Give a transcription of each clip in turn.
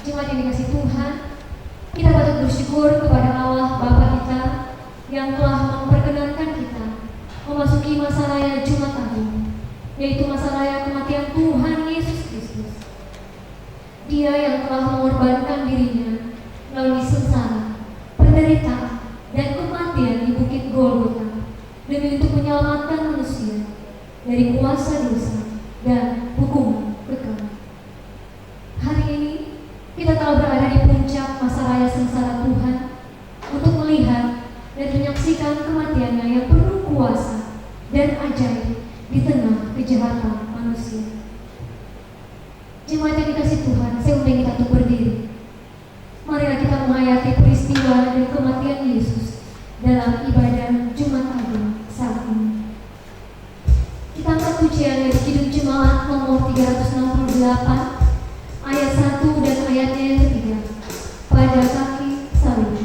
Jemaat yang dikasihi Tuhan, kita patut bersyukur kepada Allah Bapa kita yang telah memperkenankan kita memasuki masa raya Jumat Agung, yaitu masa raya kematian Tuhan Yesus Kristus. Dia yang telah mengorbankan dirinya melalui sengsara, penderitaan, dan kematian di Bukit Golgota demi untuk menyelamatkan manusia dari kuasa dosa dan hukuman kekal. Hari ini kita telah berada di puncak masa raya sengsara Tuhan untuk melihat dan menyaksikan kematiannya yang penuh kuasa dan ajaib di tengah kejahatan manusia. Jemaat yang dikasihi Tuhan, saya undang kita untuk berdiri. Marilah kita menghayati peristiwa dan kematian Yesus dalam ibadah Jumat Agung saat ini. Kita angkat pujian dari Kidung Jemaat nomor 368 ayat 1 dan ayatnya yang ketiga, pada kaki salib.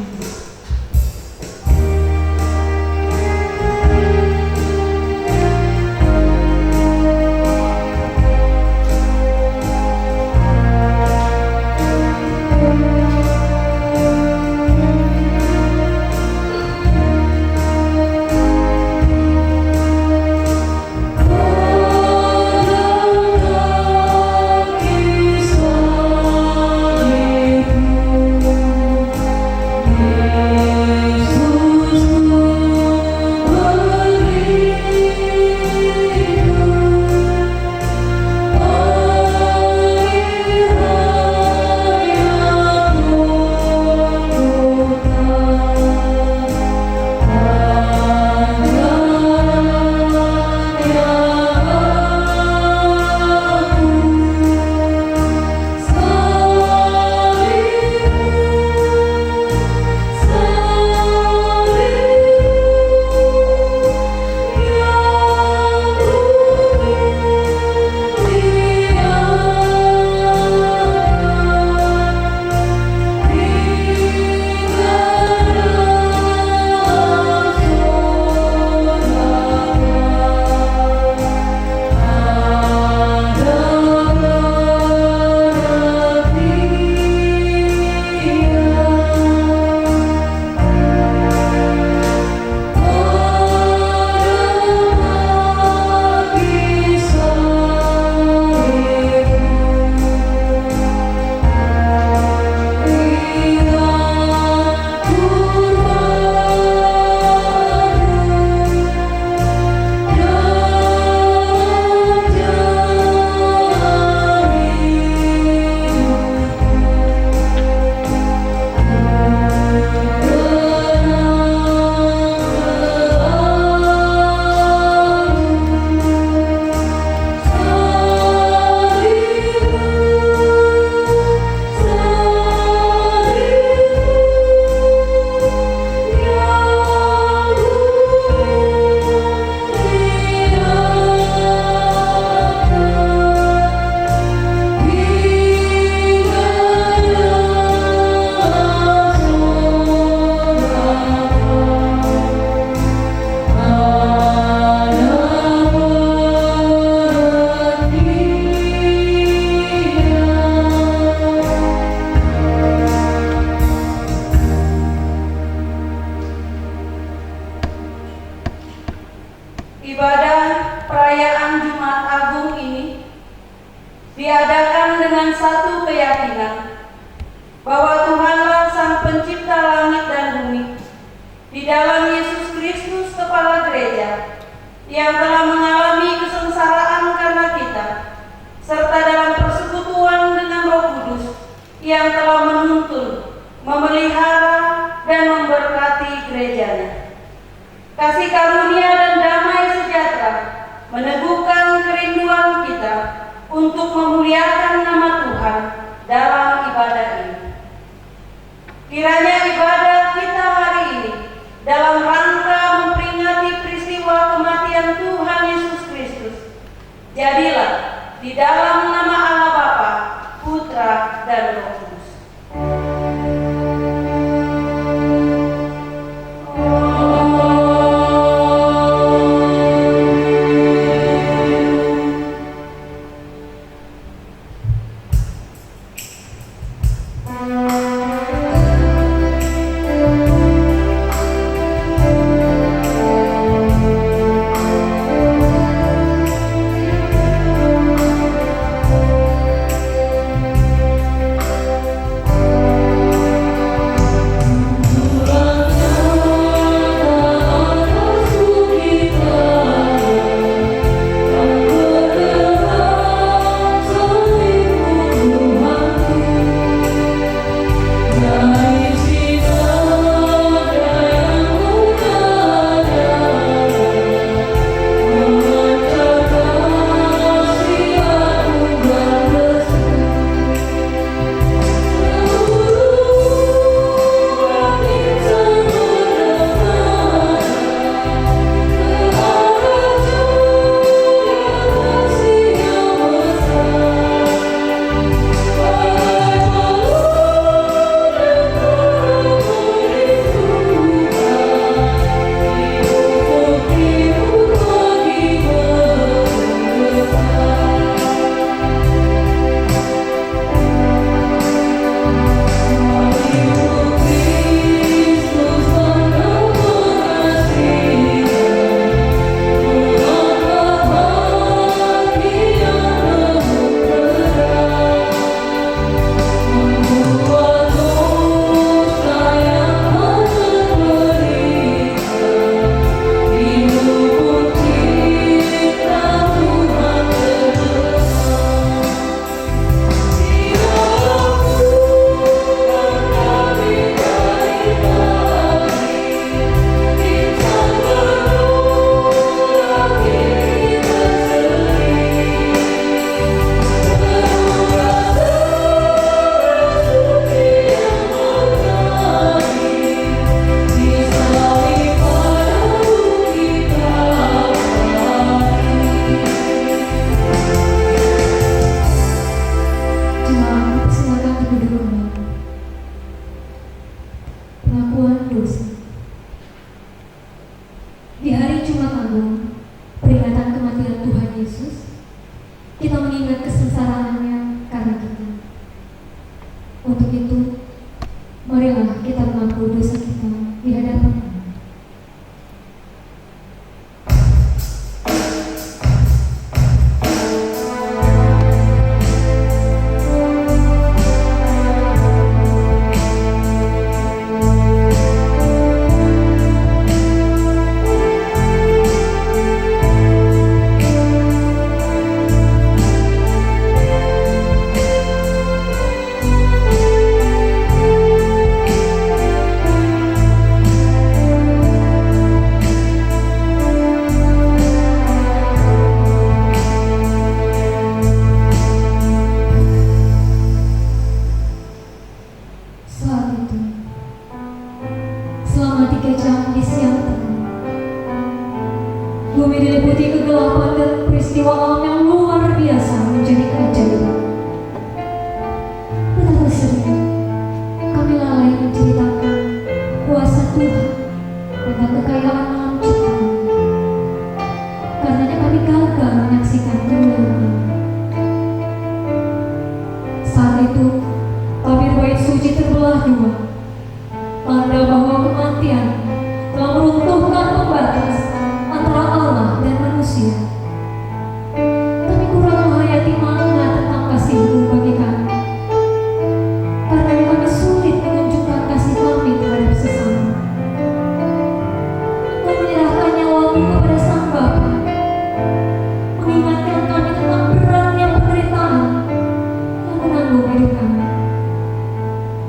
Ibadah perayaan Jumat Agung ini diadakan dengan satu keyakinan bahwa Tuhanlah Sang Pencipta langit dan bumi, di dalam Yesus Kristus Kepala Gereja, yang telah mengalami kesengsaraan karena kita, serta dalam persekutuan dengan Roh Kudus yang telah menuntun, memelihara, dan memberkati gerejanya. Kasih karunia dan damai sejahtera meneguhkan kerinduan kita untuk memuliakan nama Tuhan dalam ibadah ini. Kiranya ibadah kita hari ini dalam rangka memperingati peristiwa kematian Tuhan Yesus Kristus, jadilah di dalam nama Allah Bapa, Putra, dan Roh Kudus.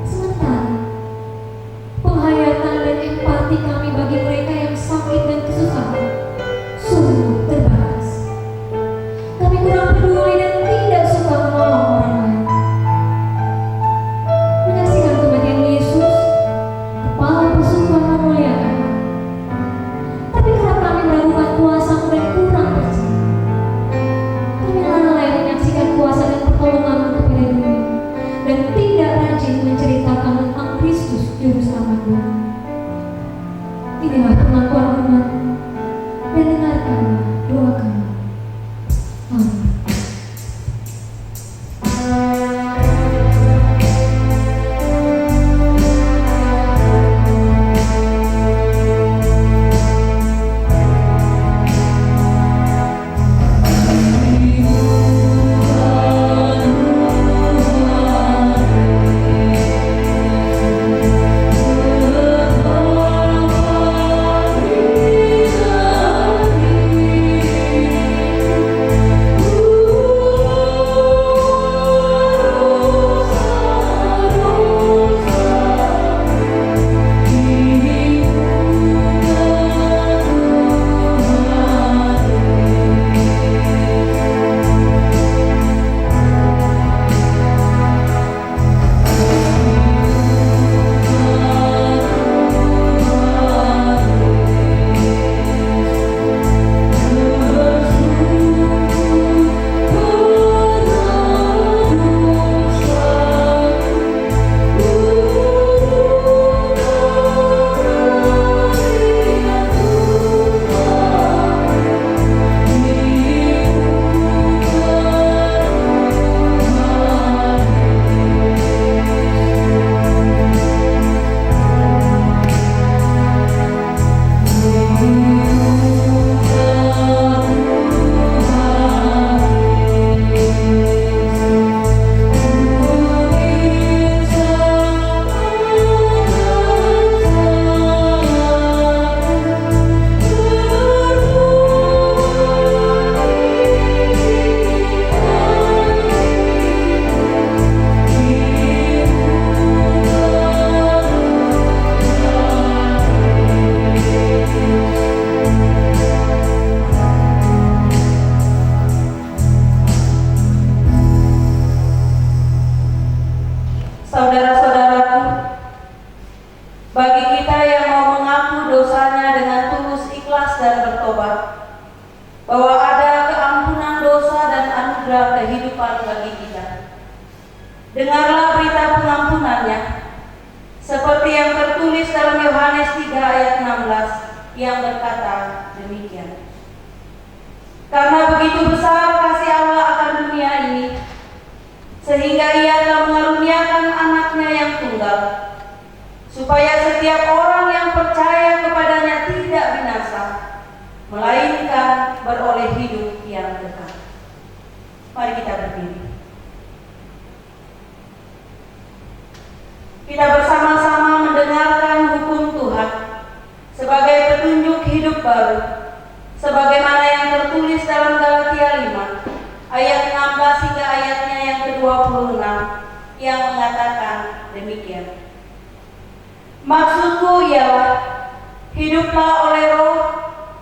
Sementara Saudara-saudaraku, bagi kita yang mau mengaku dosanya dengan tulus, ikhlas, dan bertobat, bahwa ada keampunan dosa dan anugerah kehidupan bagi kita. Dengarlah berita pengampunannya, seperti yang tertulis dalam Yohanes 3 ayat 16 yang berkata demikian. Karena begitu besar kasih Allah akan dunia ini, sehingga Ia telah mengaruniakan anaknya yang tunggal, supaya setiap orang yang percaya kepadanya tidak binasa, melainkan beroleh hidup yang kekal. Mari kita berdiri. Kita bersama-sama mendengarkan hukum Tuhan sebagai petunjuk hidup baru, sebagaimana yang tertulis dalam Galatia 5 ayat 16 hingga ayatnya yang ke-26 yang mengatakan demikian. Maksudku ialah, hiduplah oleh Roh,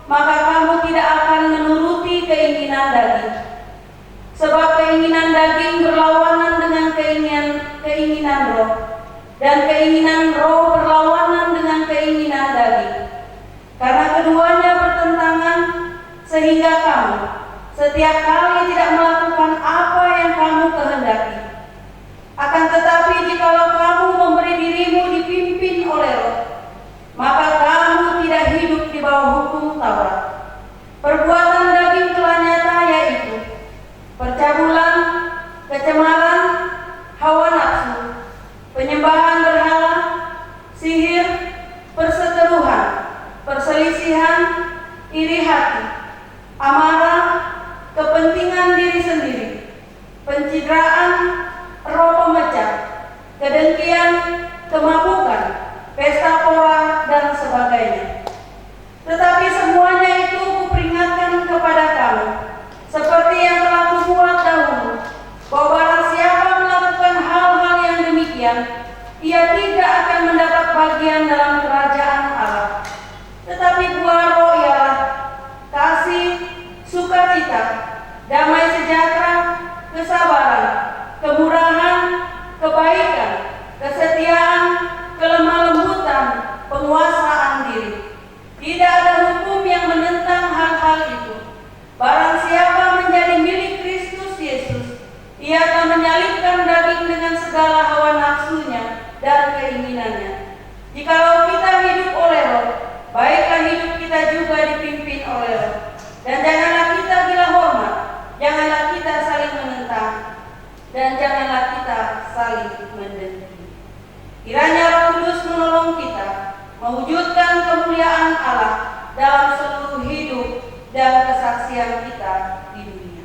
maka kamu tidak akan menuruti keinginan daging. Sebab keinginan daging berlawanan dengan keinginan Roh, dan keinginan Roh berlawanan dengan keinginan daging. Karena keduanya bertentangan, sehingga kamu setiap kali tidak melakukan apa yang kamu kehendaki. Akan tetapi jikalau kamu memberi dirimu dipimpin oleh Roh, maka kamu tidak hidup di bawah hukum Taurat. Perbuatan daging telah nyata, yaitu percabulan, kecemaran, hawa nafsu, penyembahan berhala, sihir, perseteruhan, perselisihan, iri hati, amarah, kepentingan diri sendiri, pencitraan, roh pemecah, kedengkian, kemabukan, pesta pora, dan sebagainya. Tetapi semuanya itu kuperingatkan kepada kamu, seperti yang telah kubuat dahulu, bahwa barang siapa melakukan hal-hal yang demikian, ia tidak akan mendapat bagian dalam kerajaan Allah. Tetapi buah Roh ialah kasih, sukacita, damai sejahtera, kesabaran, kemurahan, kebaikan, kesetiaan, kelemah lembutan, penguasaan diri. Tidak ada hukum yang menentang hal-hal itu. Barang siapa menjadi milik Kristus Yesus, ia akan menyalibkan daging dengan segala hawa nafsunya dan keinginannya. Jikalau kita hidup oleh Roh, baiklah hidup kita juga dipimpin oleh Roh. Dan janganlah kita gila hormat, janganlah kita saling menentang, dan janganlah kita saling mendengki. Kiranya Roh Kudus menolong kita mewujudkan kemuliaan Allah dalam seluruh hidup dan kesaksian kita di dunia.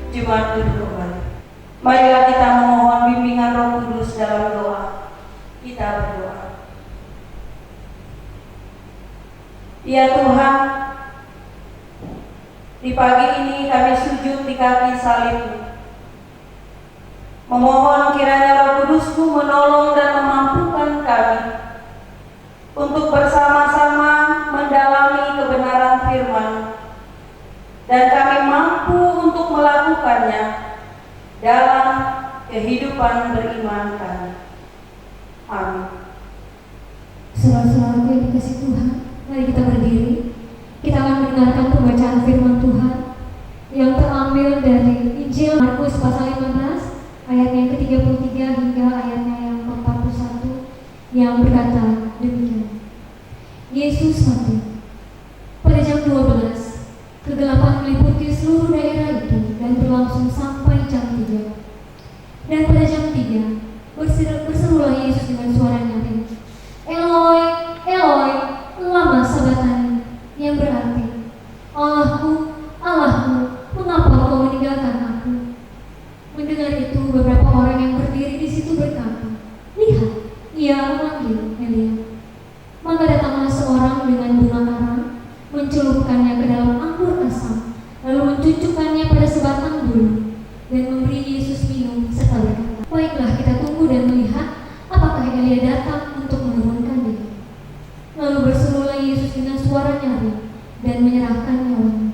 Jemaat duduk kembali. Marilah kita memohon bimbingan Roh Kudus dalam doa. Kita berdoa. Ya Tuhan, di pagi ini kami sujud di kaki salib-Mu, memohon kiranya Roh Kudus-Mu menolong dan memampukan kami untuk bersama-sama mendalami kebenaran firman, dan kami mampu untuk melakukannya dalam kehidupan beriman kami. Amin. Saudara-saudaraku yang dikasihi Tuhan, sesuatu. Pada jam 12, kegelapan meliputi seluruh daerah itu dan berlangsung sampai jam 3. Dan pada jam 3, berserulah Yesus dengan suara nyaring, Eloi, Eloi, lama sabachthani, yang berarti, Allahku, Allahku, mengapa kau meninggalkan aku? Mendengar itu, beberapa orang yang berdiri di situ berkata, lihat, ia memanggil Elia. Maka datanglah seorang dengan bunga arang, mencelupkannya ke dalam anggur asam, lalu mencucukkannya pada sebatang bulu, dan memberi Yesus minum serta berkata, baiklah, kita tunggu dan melihat apakah Elia datang untuk menurunkan dia. Lalu berserulah Yesus dengan suara nyaring dan menyerahkan nyawanya.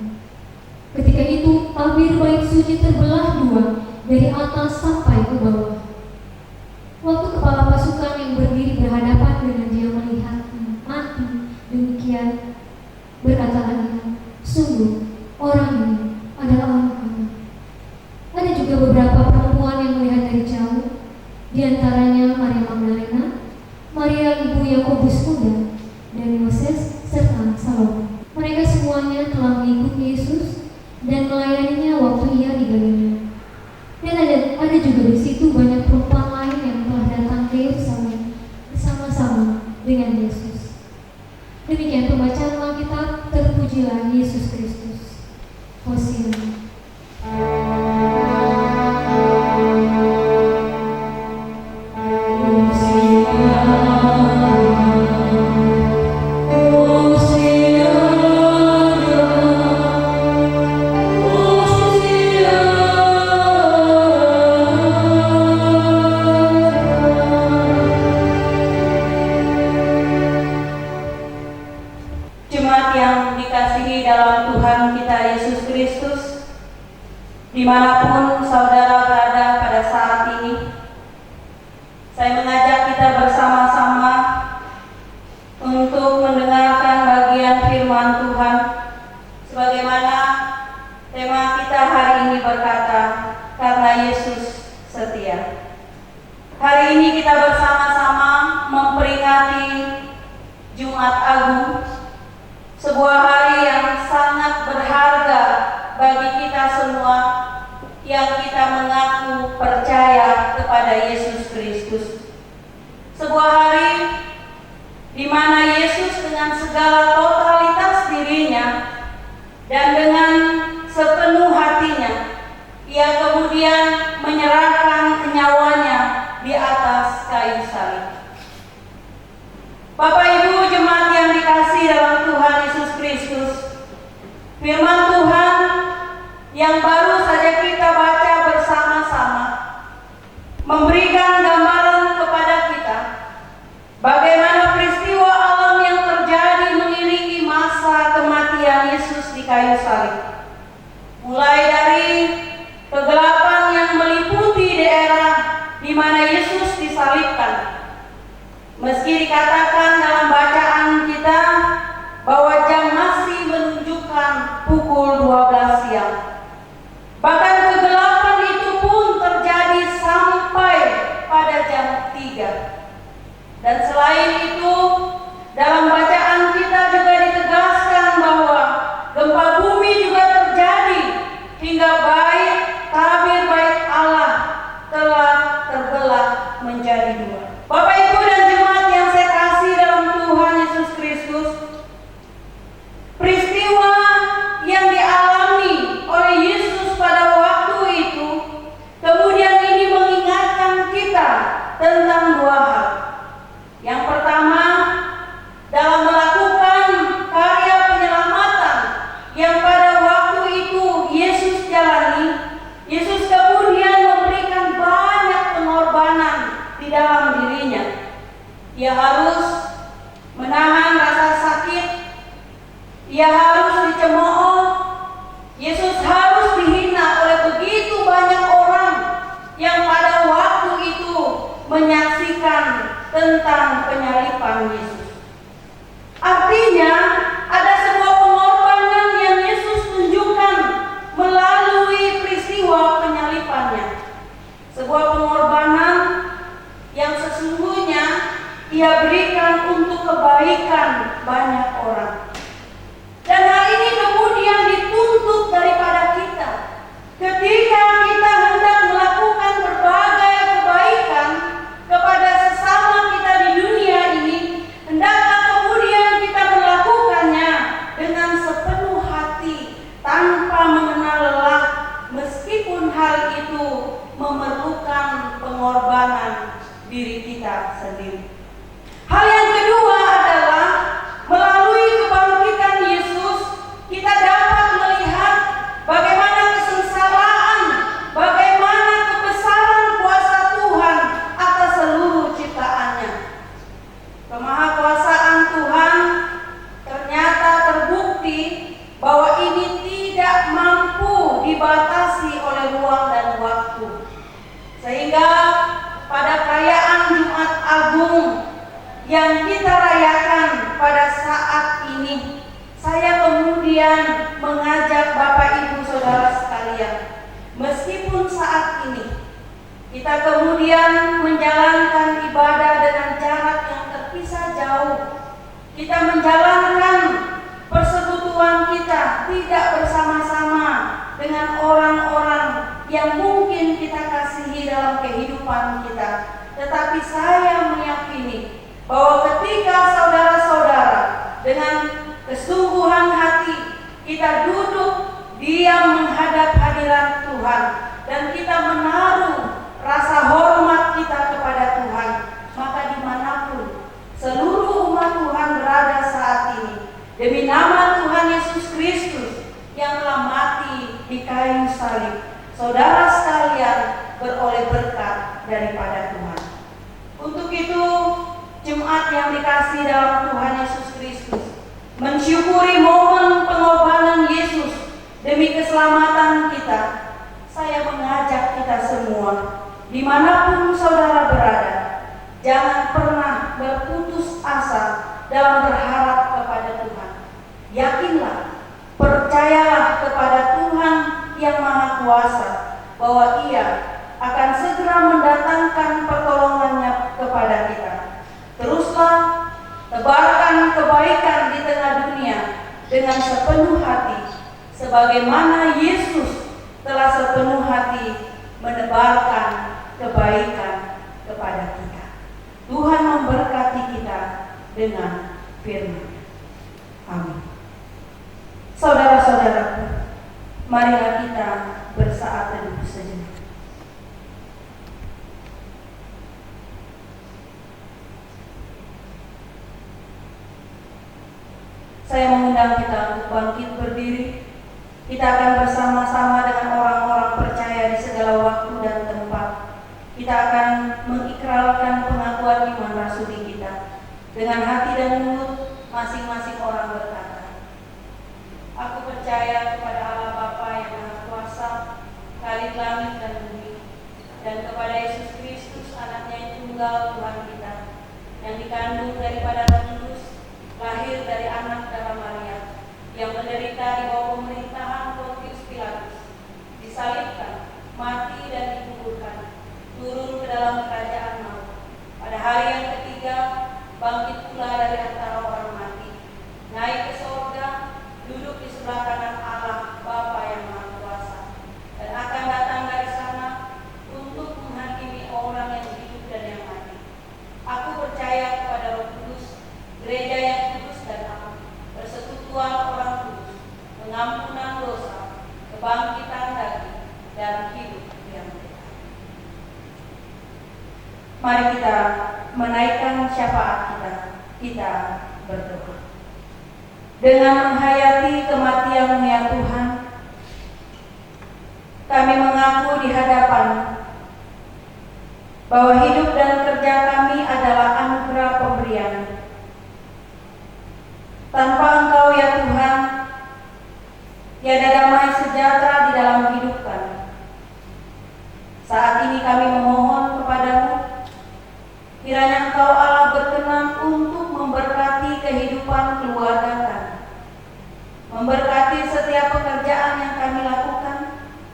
Ketika itu tabir bait suci terbelah dua dari atas sampai ke bawah. Waktu kepala pasukan yang berdiri berhadapan dengan dia melihatnya mati demikian, berkatalah dia, sungguh orang ini adalah orang kafir. Ada juga beberapa perempuan yang melihat dari jauh, di antaranya Maria Magdalena, Maria ibu Yakobus muda, dan Yoses serta Salome. Mereka semuanya telah mengikuti Yesus dan melayaninya waktu ia di Galilea. Dan ada juga di situ banyak perempuan lain yang telah datang ke Yerusalem bersama-sama dengan Yesus. Demikian pembacaan Alkitab, terpujilah Yesus Kristus. Hosiana. Jemaat yang dikasihi dalam Tuhan kita Yesus Kristus, dimanapun saudara berada pada saat ini, saya mengajak kita bersama-sama untuk mendengarkan bagian firman Tuhan, sebagaimana tema kita hari ini berkata, karena Yesus setia. Hari ini kita bersama-sama memperingati Jumat Agung, sebuah hari yang sangat berharga bagi kita semua yang kita mengaku percaya kepada Yesus Kristus. Sebuah hari di mana Yesus dengan segala totalitas dirinya dan dengan sepenuh hatinya, ia kemudian menyerahkan nyawanya di atas kayu salib. Bapak Ibu jemaat yang dikasihi dalam Tuhan Yesus Kristus, firman Tuhan yang baru saja kita baca bersama-sama memberikan gambaran kepada kita bagaimana peristiwa alam yang terjadi mengiringi masa kematian Yesus di kayu salib. Mulai dari kegelapan yang meliputi daerah di mana Yesus disalibkan. Meski dikatakan dalam bacaan kita bahwa jam masih menunjukkan pukul 12 siang. Bahkan kegelapan itu pun terjadi sampai pada jam 3. Dan selain itu, dalam bacaan kita juga ditegaskan bahwa gempa bumi juga terjadi hingga tabir bait Allah telah terbelah menjadi dua. Bapak Ibu dan jemaat yang saya kasih dalam Tuhan Yesus Kristus, peristiwa yang dialami oleh Yesus pada waktu itu kemudian ini mengingatkan kita tentang dua hal. Yang pertama, dalam melakukan karya penyelamatan yang pada waktu itu Yesus jalani, Yesus kemudian memberikan banyak pengorbanan di dalam dirinya. Ia harus menahan rasa sakit, ia harus dicemooh, Yesus harus dihina oleh begitu banyak orang yang pada waktu itu menyaksikan tentang penyaliban Yesus. Artinya ada sebuah pengorbanan yang Yesus tunjukkan melalui peristiwa penyalibannya. Sebuah pengorbanan yang sesungguhnya ia berikan untuk kebaikan banyak orang. Kita kemudian menjalankan ibadah dengan jarak yang terpisah jauh. Kita menjalankan persekutuan kita tidak bersama-sama dengan orang-orang yang mungkin kita kasihi dalam kehidupan kita. Tetapi saya meyakini bahwa ketika saudara-saudara dengan kesungguhan hati kita duduk diam menghadap hadirat Tuhan dan kita menaruh rasa hormat kita kepada Tuhan, maka dimanapun seluruh umat Tuhan berada saat ini, demi nama Tuhan Yesus Kristus yang telah mati di kayu salib, saudara sekalian beroleh berkat daripada Tuhan. Untuk itu, jemaat yang dikasihi dalam Tuhan Yesus Kristus, mensyukuri momen pengorbanan Yesus demi keselamatan kita, saya mengajak kita semua, dimanapun saudara berada, jangan pernah berputus asa dalam berharap kepada Tuhan. Yakinlah, percayalah kepada Tuhan yang Maha Kuasa bahwa Ia akan segera mendatangkan pertolongannya kepada kita. Teruslah tebarkan kebaikan di tengah dunia dengan sepenuh hati, sebagaimana Yesus telah sepenuh hati menebarkan kebaikan kepada kita. Tuhan memberkati kita dengan firman. Amin. Saudara-saudaraku, marilah kita bersaat teduh sejenak. Saya mengundang kita untuk bangkit berdiri. Kita akan bersama-sama dengan orang-orang percaya di segala waktu dan tempat. Kita akan mengikrarkan pengakuan iman rasuli kita. Dengan hati dan mulut masing-masing orang berkata, aku percaya kepada Allah Bapa yang Maha Kuasa, Khalik langit dan bumi, dan kepada Yesus Kristus, Anaknya yang tunggal Tuhan kita, yang dikandung daripada Roh Kudus, lahir dari anak darah Maria, yang menderita di bawah pemerintahan Pontius Pilatus, disalibkan, mati dan dikuburkan, turun ke dalam kerajaan maut. Pada hari yang ketiga, bangkit pula dari antara orang mati, naik ke sorga, duduk di sebelah kanan Allah Bapa yang Maha Kuasa, dan akan datang dari sana untuk menghakimi orang yang hidup dan yang mati. Aku percaya kepada Roh Kudus, gereja yang kudus dan am, persekutuan orang kudus, pengampunan dosa, kebangkitan daging, dan hidup yang kekal. Mari kita menaikkan syafaat kita. Kita berdoa. Dengan menghayati kematian-Mu ya Tuhan, kami mengaku di hadapan bahwa hidup dan kerja kami adalah anugerah pemberian. Tanpa Engkau ya Tuhan, tiada damai sejahtera di dalam hidup kami. Saat ini kami memohon kepada-Mu, kiranya Engkau Allah berkenan untuk memberkati kehidupan keluarga kami, memberkati setiap pekerjaan yang kami lakukan,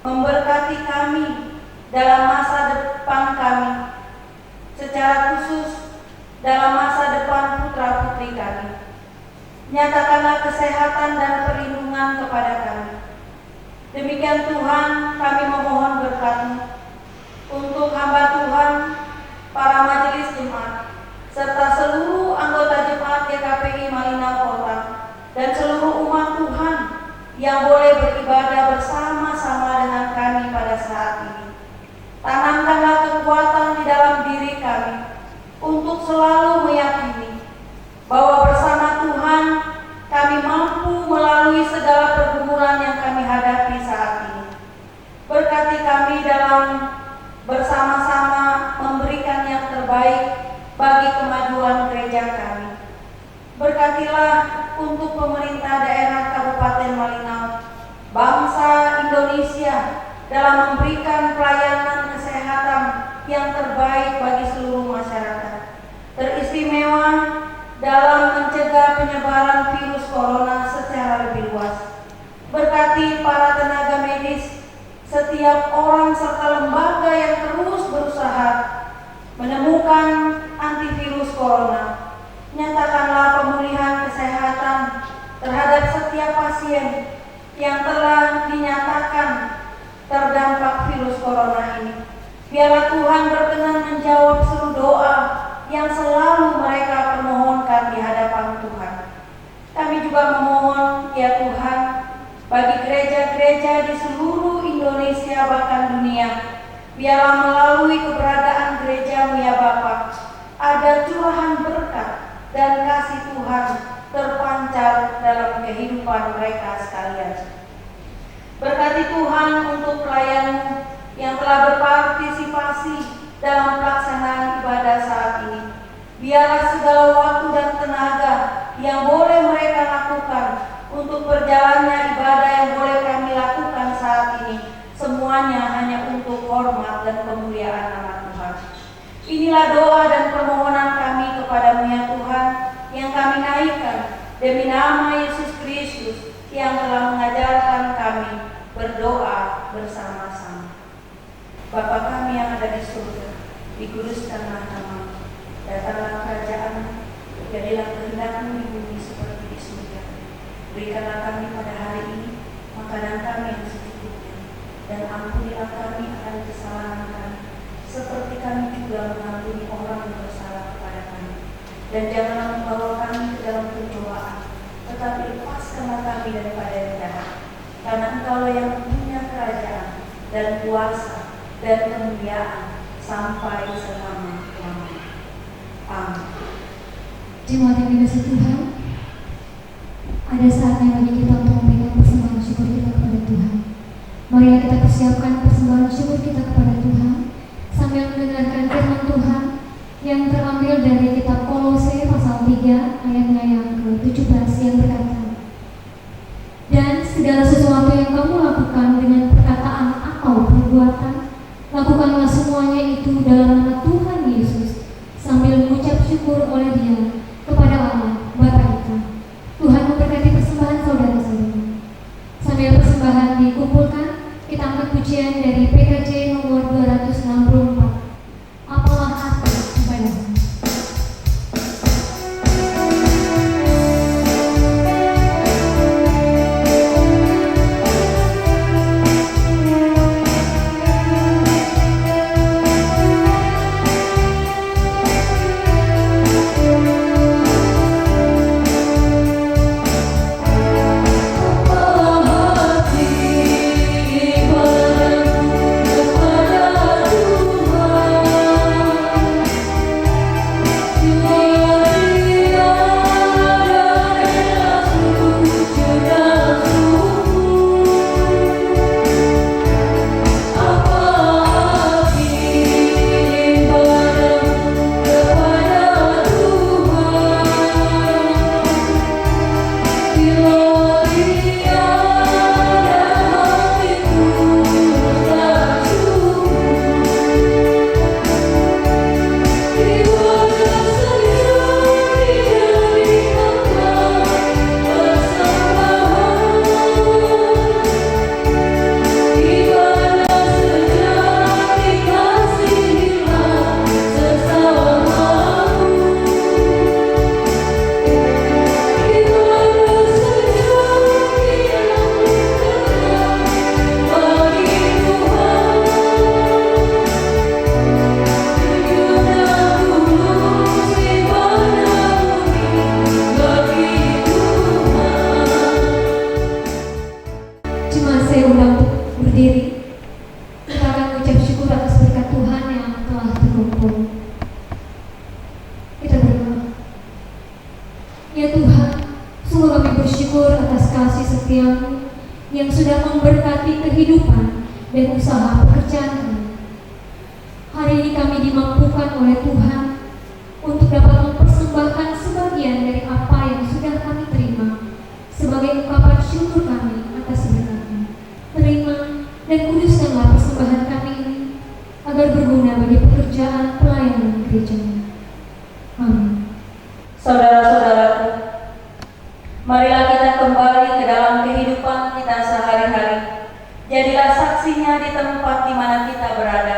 memberkati kami dalam masa depan kami, secara khusus dalam masa depan putra-putri kami. Nyatakanlah kesehatan dan perlindungan kepada kami. Demikian Tuhan, kami memohon berkat-Mu untuk hamba Tuhan, para majelis jemaat, serta seluruh anggota jemaat GKPI Malinau Kota, dan seluruh umat Tuhan yang boleh beribadah bersama-sama dengan kami pada saat ini. Tanamkanlah kekuatan di dalam diri kami untuk selalu meyakini bahwa bersama Tuhan kami mampu melalui segala pergumulan yang kami hadapi saat ini. Berkati kami dalam bersama-sama memberikan yang terbaik bagi kemajuan gereja kami. Berkatilah untuk pemerintah daerah Kabupaten Malinau, bangsa Indonesia, dalam memberikan pelayanan kesehatan yang terbaik bagi seluruh masyarakat, teristimewa dalam mencegah penyebaran virus corona secara lebih luas. Berkati para tenaga medis, setiap orang serta lembaga yang terus berusaha menemukan antivirus corona. Nyatakanlah pemulihan kesehatan terhadap setiap pasien yang telah dinyatakan terdampak virus corona ini. Biarlah Tuhan berkenan menjawab seluruh doa yang selalu mereka permohonkan di hadapan Tuhan. Kami juga memohon, ya Tuhan, bagi gereja-gereja di seluruh Indonesia bahkan dunia, biarlah melalui keberadaan gereja-Mu ya Bapa, ada curahan berkat dan kasih Tuhan terpancar dalam kehidupan mereka sekalian. Berkati Tuhan untuk pelayan-Mu yang telah berpartisipasi dalam pelaksanaan ibadah saat ini. Biarlah segala waktu dan tenaga yang boleh mereka lakukan untuk berjalannya ibadah yang boleh kami lakukan saat ini, semuanya hanya untuk hormat dan kemuliaan nama Tuhan. Inilah doa dan permohonan kami kepada-Mu ya Tuhan, yang kami naikkan demi nama Yesus Kristus yang telah mengajarkan kami berdoa bersama-sama. Bapa kami yang ada di surga, dikuduskanlah nama-Mu, datanglah kerajaan-Mu, jadilah kehendak-Mu di bumi seperti di surga. Berikanlah kami pada hari ini makanan kami yang secukupnya, dan ampunilah kami akan kesalahan kami, seperti kami juga mengampuni orang yang bersalah kepada kami. Dan janganlah membawa kami ke dalam pencobaan, tetapi lepaskanlah kami daripada yang jahat. Karena Engkau yang punya kerajaan dan kuasa dan kemuliaan sampai selama-lamanya. Amin. Jemaat yang dikasihi Tuhan, ada saatnya bagi kita untuk memberikan persembahan syukur kita kepada Tuhan. Marilah kita persiapkan persembahan syukur kita kepada Tuhan sambil mendengarkan firman Tuhan yang terambil dari kitab Kolose pasal 3 ayatnya yang ke-17 yang berkata, "Dan segala sesuatu yang kamu lakukan dengan perkataan atau perbuatan, lakukanlah semuanya itu dalam nama Tuhan Yesus, sambil mengucap syukur oleh Dia kepada Allah Bapa kita." Tuhan memberkati persembahan saudara-saudara. Sambil persembahan dikumpulkan, kita angkat pujian dari PKJ nomor 264. Apalah arti ibadah? Ya Tuhan, sungguh kami bersyukur atas kasih setia-Mu yang sudah memberkati kehidupan dan usaha pekerjaan kami. Hari ini kami dimampukan oleh Tuhan untuk dapat mempersembahkan sebagian dari apa yang sudah kami terima sebagai ungkapan syukur kami atas berkat-Mu. Terima dan kuduskanlah persembahan kami ini agar berguna bagi pekerjaan pelayanan gereja-Mu. Amin. Saudara-saudaraku, marilah kita kembali ke dalam kehidupan kita sehari-hari. Jadilah saksinya di tempat di mana kita berada.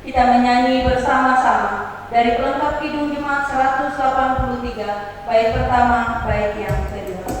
Kita menyanyi bersama-sama dari pelengkap Kidung Jemaat 183, bait pertama, bait yang kedua.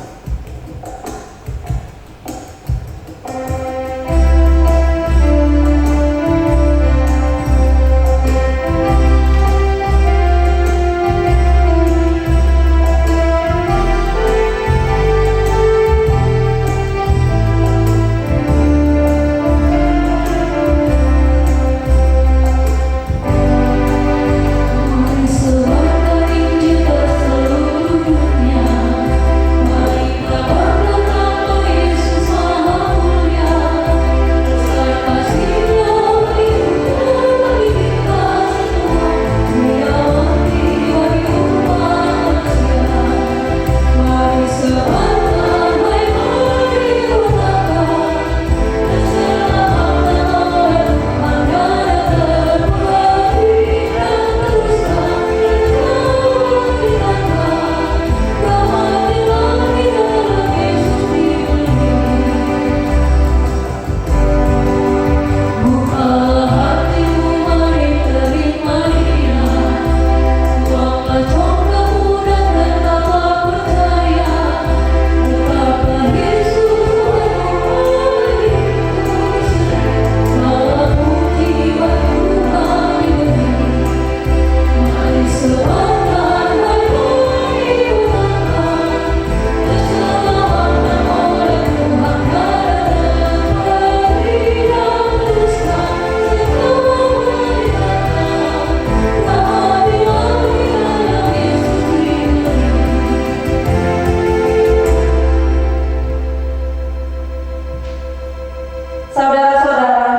Saudara-saudara,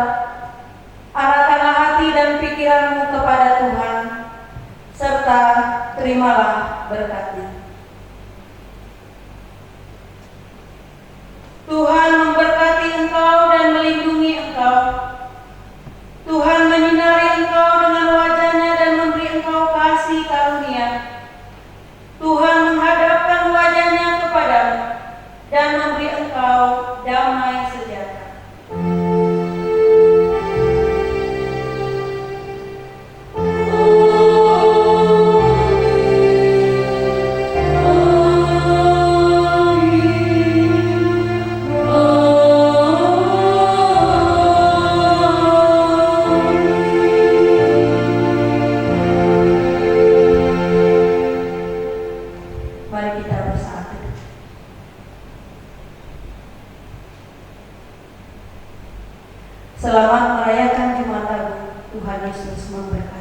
arahkanlah hati dan pikiranmu kepada Tuhan, serta terimalah berkat-Nya. Tuhan memberkati engkau dan melindungi engkau. Tuhan menyinari engkau dengan wajah-Nya dan memberi engkau kasih karunia. Tuhan menghadapkan wajah-Nya kepadamu dan memberi engkau damai sejahtera. Mari kita bersatu. Selamat merayakan Jumat Agung. Tuhan Yesus memberkati.